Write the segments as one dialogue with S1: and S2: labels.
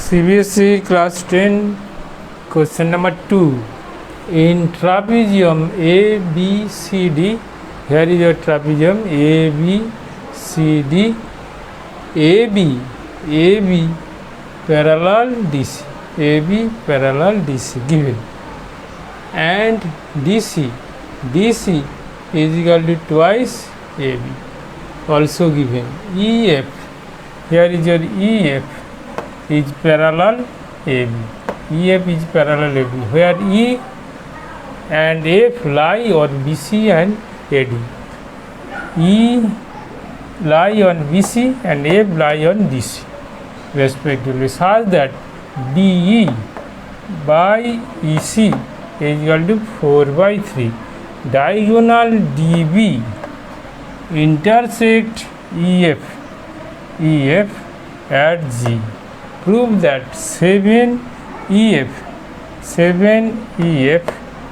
S1: CBSE class 10 question number 2. In trapezium ABCD, here is your trapezium ABCD, AB parallel DC, AB parallel DC given, and DC is equal to twice AB also given. EF, here is your EF is parallel AB. EF is parallel AB, where E and F lie on BC and AD. E lie on BC and F lie on DC respectively, such that DE by EC is equal to 4 by 3. Diagonal DB intersect EF at G. Prove that 7EF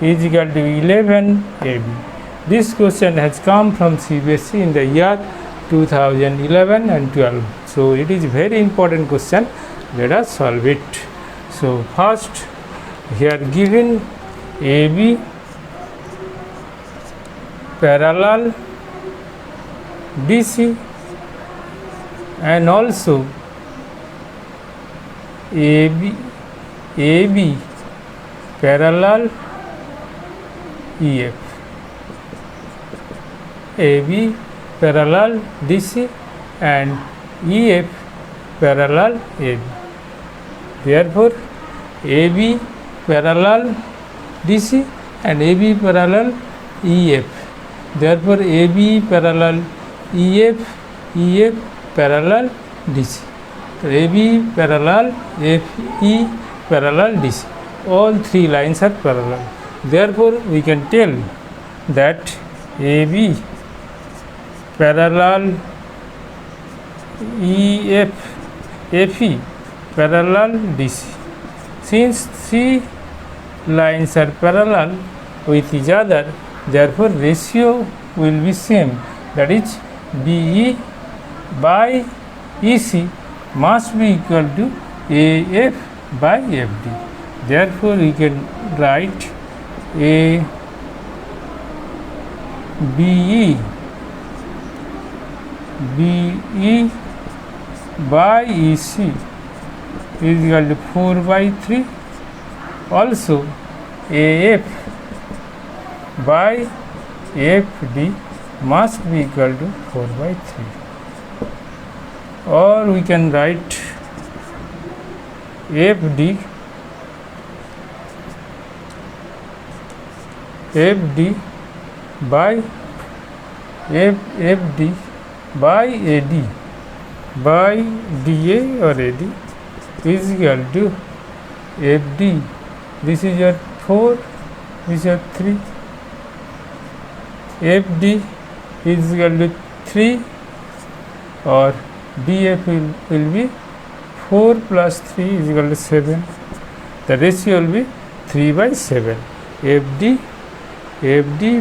S1: is equal to 11 AB. This question has come from CBSE in the year 2011 and 12. So it is very important question. Let us solve it. So first, here given AB parallel DC and also AB parallel EF, AB parallel DC and EF parallel AB. Therefore, AB parallel DC and AB parallel EF. Therefore, AB parallel EF parallel DC. AB parallel FE parallel DC. All three lines are parallel. Therefore, we can tell that AB parallel EF FE parallel DC. Since three lines are parallel with each other, therefore ratio will be same, that is BE by EC must be equal to AF by FD. Therefore, we can write BE by EC is equal to 4 by 3. Also, AF by FD must be equal to 4 by 3. Or we can write FD by FD by AD by DA or AD is equal to FD. This is your 4, this is your 3. FD is equal to 3 or DF will be 4 plus 3 is equal to 7. The ratio will be 3 by 7. FD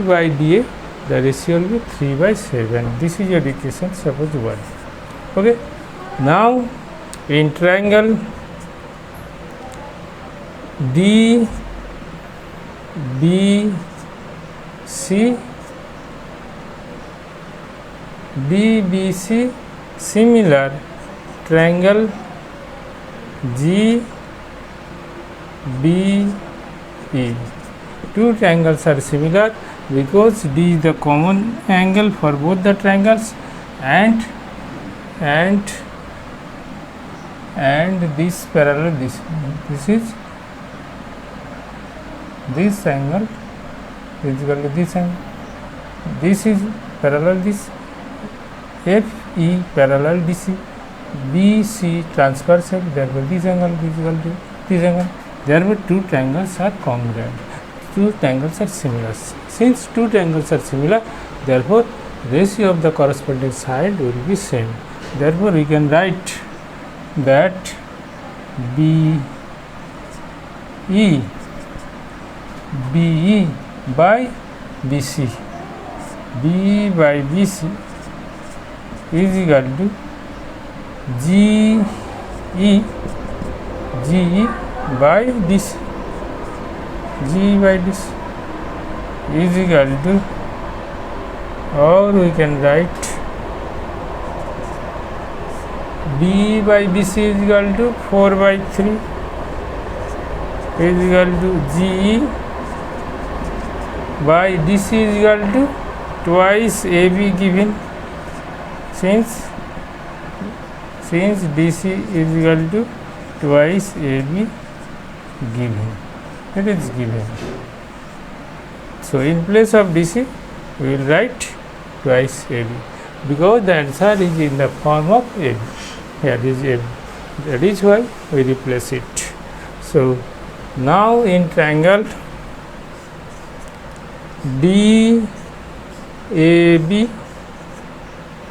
S1: by DA, the ratio will be 3 by 7. This is your equation, suppose 1. Okay. Now, in triangle DBC similar triangle GBE. Two triangles are similar because D is the common angle for both the triangles, and this parallel this is this angle is equal to this angle. This is parallel this. FE parallel DC, BC transversal, therefore this angle is equal to this angle. Therefore, two triangles are congruent. Two triangles are similar. Since two triangles are similar, therefore ratio of the corresponding side will be same. Therefore, we can write that BE by BC is equal to GE GE by DC. GE by DC is equal to, or we can write B by BC is equal to 4 by 3 is equal to GE by DC is equal to twice AB given, since DC is equal to twice AB given. It is given. So in place of DC we will write twice AB, because the answer is in the form of AB. Here is AB. That is why we replace it. So now in triangle DAB,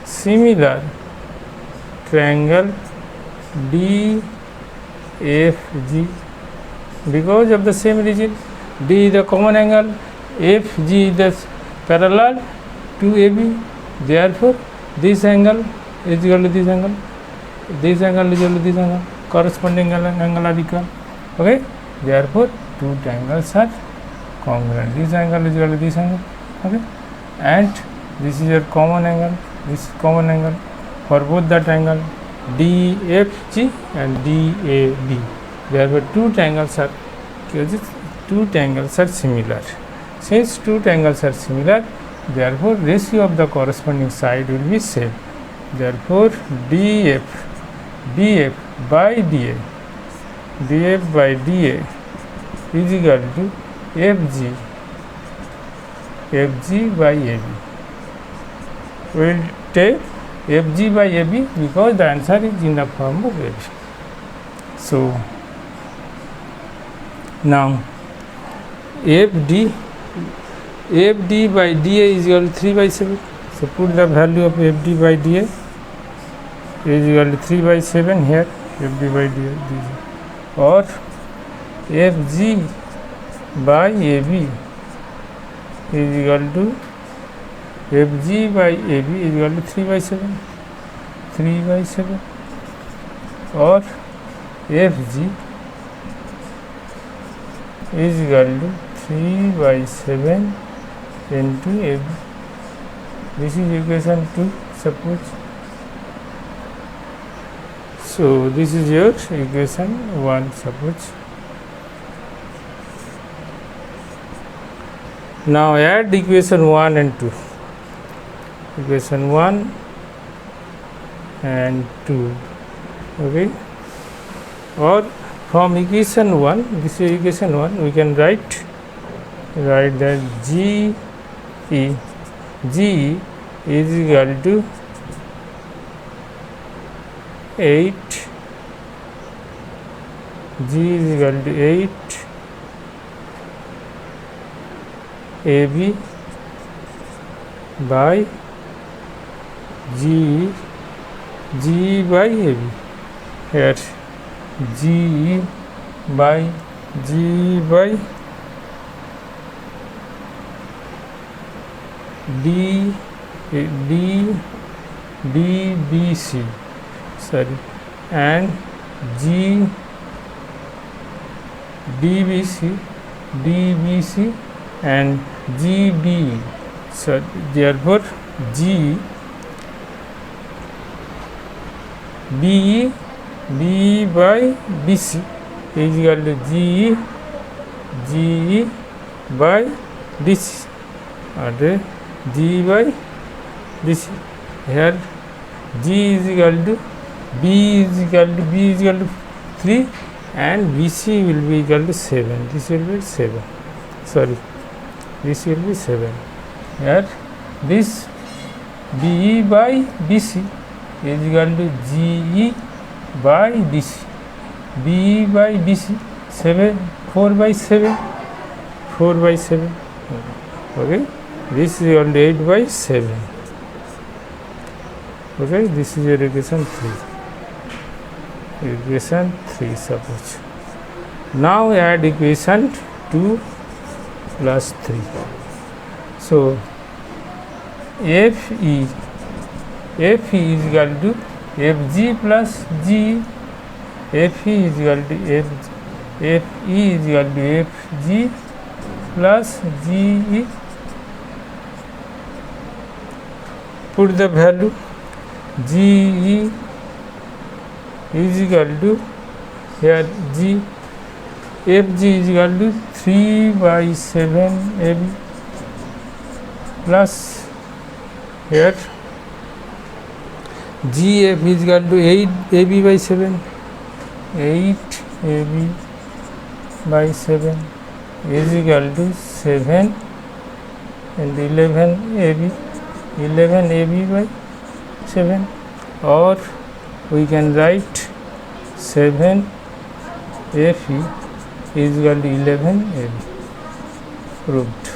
S1: similar triangle DFG, because of the same region, D is the common angle, FG is the parallel to AB, therefore this angle is equal to this angle, this angle is equal to this angle, corresponding angle are equal. Okay, therefore two triangles are congruent. This angle is equal to this angle. Okay, and this is your common angle, this is common angle for both the triangle DFG and DAB. Therefore two triangles are similar. Since two triangles are similar, therefore ratio of the corresponding side will be same. Therefore DF by DA is equal to FG by AB. We will take FG by AB because the answer is in the form of AB. So now FD by DA is equal to 3 by 7. So put the value of FD by DA is equal to 3 by 7 here, FD by DA, or FG by AB is equal to FG by AB is equal to 3 by 7, or FG is equal to 3 by 7 into AB. This is equation 2, suppose. So this is your equation 1, suppose. Now add equation 1 and 2. Equation 1 and 2. Okay. Or from equation 1, this is equation 1, we can write that GE is equal to 8, G is equal to 8 AB by GE by AB. Here GE by DBC, sorry, and DBC and GB. So therefore BE by BC is equal to GE by DC, and G by DC. Here G is equal to B is equal to 3 and BC will be equal to 7. This will be 7. Sorry, this will be 7. Here this BE by BC is equal to GE by DC. BE by BC 4 by 7. Okay, this is equal to 8 by 7. Okay, this is your equation 3. Equation 3, suppose. Now add equation 2 plus 3. So FE is equal to FG plus GE. FE is equal to FE is equal to FG plus GE. Put the value. GE is equal to here FG is equal to 3 by 7 AB plus here GF is equal to 8 AB by 7, 8 AB by 7 is equal to 7 and 11 AB, 11 AB by 7, or we can write 7 FE is equal to 11 AB. Proved.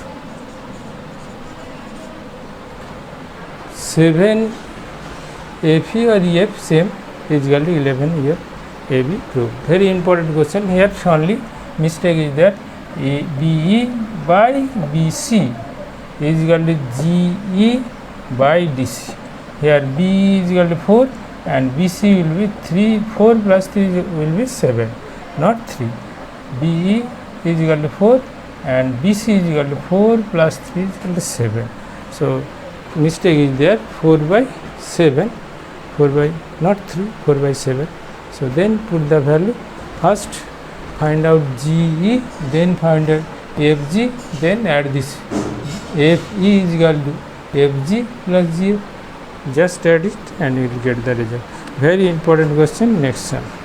S1: 7 FE or EF same is equal to 11 AB proved. Very important question. Here only mistake is that BE by BC is equal to GE by DC. Here BE is equal to 4 and BC will be 3, 4 plus 3 will be 7, not 3. BE is equal to 4 and BC is equal to 4 plus 3 is equal to 7. So mistake is there, 4 by 7, 4 by not 3, 4 by 7. So then put the value. First find out GE, then find out FG, then add this. FE is equal to FG plus GF. Just add it and you will get the result. Very important question. Next one.